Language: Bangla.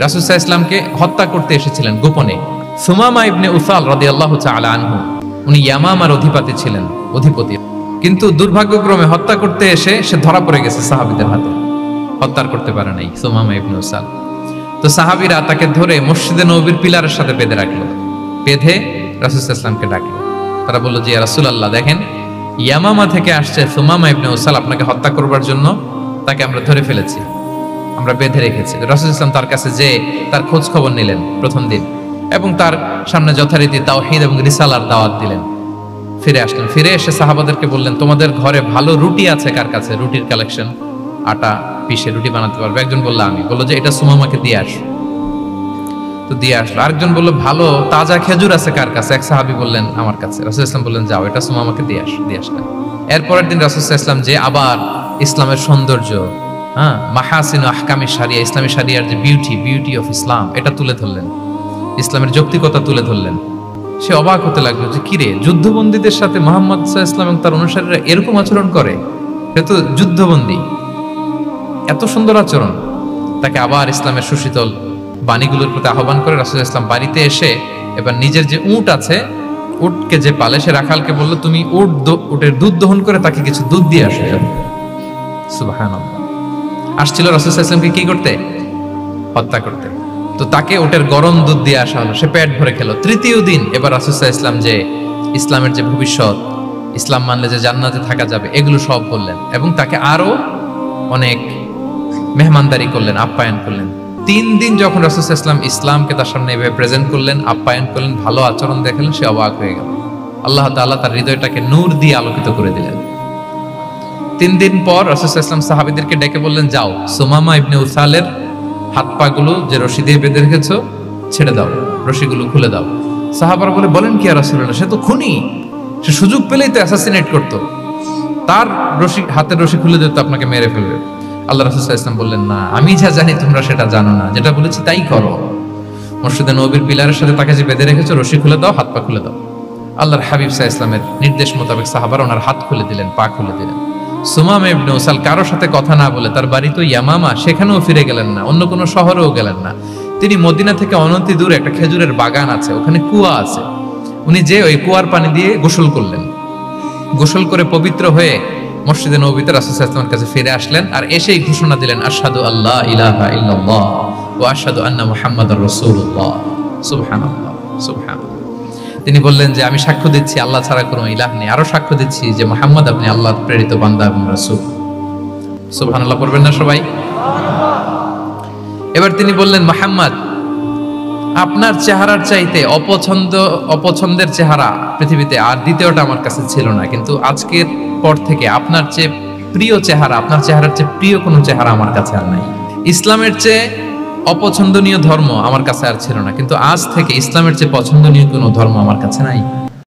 রাসূল সাল্লাল্লাহু আলাইহি ওয়াসাল্লামকে হত্যা করতে এসেছিলেন গোপনে। সুমামা ইবনে উসাল রাদিয়াল্লাহু তাআলা আনহু, উনি ইয়ামামার অধিপতি, কিন্তু দুর্ভাগ্যক্রমে হত্যা করতে এসে সে ধরা পড়ে গেছে সাহাবীদের হাতে, হত্যা করতে পারে নাই সুমামা ইবনে উসাল। তো সাহাবীরা তাকে ধরে মসজিদে নববীর পিলারের সাথে বেঁধে রাখলো, বেঁধে রাসূল সাল্লাল্লাহু আলাইহি ওয়াসাল্লামকে ডাকলো। তারা বলল যে ইয়া রাসূলুল্লাহ, দেখেন ইয়ামামা থেকে আসছে সুমামা ইবনে উসাল আপনাকে হত্যা করবার জন্য, তাকে আমরা ধরে ফেলেছি, আমরা বেঁধে রেখেছি। রাসূল সাল্লাল্লাহু আলাইহি ওয়াসাল্লাম তার কাছে যে তার খোঁজ খবর নিলেন প্রথম দিন, এবং তার সামনে যথারীতি তাওহীদ এবং রিসালার দাওয়াত দিলেন। ফিরে আসলেন, ফিরে এসে সাহাবাদেরকে বললেন, তোমাদের ঘরে ভালো রুটি আছে কার কাছে? রুটির কালেকশন, আটা পিষে রুটি বানাতে পারবে। একজন বলল আমি, বললো যে এটা সুমামাকে দিয়ে আসো, তো দিয়ে আসলো। আরেকজন বললো ভালো তাজা খেজুর আছে কার কাছে? এক সাহাবী বললেন আমার কাছে। রাসূল সাল্লাল্লাহু আলাইহি ওয়াসাল্লাম বললেন যাও, এটা সুমামাকে দিয়ে আসলেন। এরপরের দিন রাসূল সাল্লাল্লাহু আলাইহি ওয়াসাল্লাম যে আবার ইসলামের সৌন্দর্য, মাহাসিন আহকামি শারিয়া, ইসলামী শারিয়ার যে বিউটি অফ ইসলাম, এটা তুলে ধরলেন, ইসলামের যৌক্তিকতা তুলে ধরলেন। সে অবাক হতে লাগলো যে কিরে, যুদ্ধবন্দীদের সাথে মুহাম্মদ সাল্লাল্লাহু আলাইহি ওয়াসাল্লাম এবং তার অনুসারীরা এরকম আচরণ করে? সে তো যুদ্ধবন্দী, এত সুন্দর আচরণ। তাকে আবার ইসলামের সুশীতল বাণীগুলোর প্রতি আহ্বান করে রাসূল সাল্লাল্লাহু আলাইহি ওয়াসাল্লাম বাড়িতে এসে এবার নিজের যে উট আছে, উটকে যে পালে, সে রাখালকে বলল তুমি উটের দুধ দহন করে তাকে কিছু দুধ দিয়ে আসো। সুবহানাল্লাহ। আসছিল রাসূল সাল্লাল্লাহু আলাইহি ওয়াসাল্লামকে কি করতে? হত্যা করতে। তো তাকে ওটের গরম দুধ দিয়ে আসা হলো, সে পেট ভরে খেলো। তৃতীয় দিন এবার রাসূল সাল্লাল্লাহু আলাইহি ওয়াসাল্লাম যে ইসলামের যে ভবিষ্যৎ, ইসলাম মানলে যে জান্নাতে থাকা যাবে, এগুলো সব বললেন এবং তাকে আরো অনেক মেহমানদারি করলেন, আপ্যায়ন করলেন। 3 দিন যখন রাসূল সাল্লাল্লাহু আলাইহি ওয়াসাল্লাম ইসলামকে তার সামনে এভাবে প্রেজেন্ট করলেন, আপ্যায়ন করলেন, ভালো আচরণ দেখালেন, সে অবাক হয়ে গেল। আল্লাহ তাআলা তার হৃদয়টাকে নূর দিয়ে আলোকিত করে দিলেন। 3 দিন পর রাসূল সাল্লাল্লাহু আলাইহি ওয়াসাল্লাম সাহাবীদেরকে ডেকে বললেন, যাও সুমামা ইবনে উসালের হাত পা গুলো যে রশি দিয়ে বেঁধে রেখেছো ছেড়ে দাও, রশিগুলো খুলে দাও। সাহাবারা বলেন কি ইয়া রাসূলুল্লাহ, সে তো খুনি, সে সুযোগ পেলেই তো অ্যাসাসিনেট করতো, তার হাতের রশি খুলে দিতে আপনাকে মেরে ফেলবে। আল্লাহ রাসূল সাল্লাল্লাহু আলাইহি ওয়াসাল্লাম বললেন, না, আমি যা জানি তোমরা সেটা জানো না, যেটা বলেছি তাই করো। মসজিদে নববীর পিলারের সাথে তাকে যে বেঁধে রেখেছো, রশি খুলে দাও, হাত পা খুলে দাও। আল্লাহর হাবিব সাল্লাল্লাহু আলাইহি ওয়াসাল্লামের নির্দেশ মোতাবেক সাহাবারা ওনার হাত খুলে দিলেন, পা খুলে দিলেন। সুমামা ইবনে উসাল কারোর সাথে কথা না বলে, তার বাড়ি তো ইয়ামামা, সেখানেও ফিরে গেলেন না, অন্য কোনো শহরেও গেলেন না। তিনি মদিনা থেকে অনতি দূরে একটা খেজুরের বাগান আছে, ওখানে কুয়া আছে, উনি যে ওই কুয়ার পানি দিয়ে গোসল করলেন। গোসল করে পবিত্র হয়ে মসজিদে নববীতে রাসূল সাল্লাল্লাহু আলাইহি ওয়াসাল্লামের কাছে ফিরে আসলেন, আর এসেই ঘোষণা দিলেন, আশহাদু আল্লা ইলাহা ইল্লাল্লাহ ওয়া আশহাদু আন্না মুহাম্মাদার রাসূলুল্লাহ। সুবহানাল্লাহ, সুবহানাল্লাহ। তিনি বললেন যে আমি সাক্ষ্য দিচ্ছি আল্লাহ ছাড়া কোনো ইলাহ নেই, আরো সাক্ষ্য দিচ্ছি যে মুহাম্মদ আপনি আল্লাহর প্রেরিত বান্দা এবং রাসূল। সুবহানাল্লাহ পড়বেন না সবাই? এবার তিনি বললেন, মুহাম্মদ, আপনার চেহারার চাইতে অপছন্দের চেহারা পৃথিবীতে আর দ্বিতীয়টা আমার কাছে ছিল না, কিন্তু আজকের পর থেকে আপনার চেয়ে প্রিয় চেহারা, আপনার চেহারার চেয়ে প্রিয় কোনো চেহারা আমার কাছে আর নাই। ইসলামের চেয়ে অপছন্দনীয় ধর্ম আমার কাছে আর ছিল না, কিন্তু আজ থেকে ইসলামের চেয়ে পছন্দনীয় কোনো ধর্ম আমার কাছে নাই।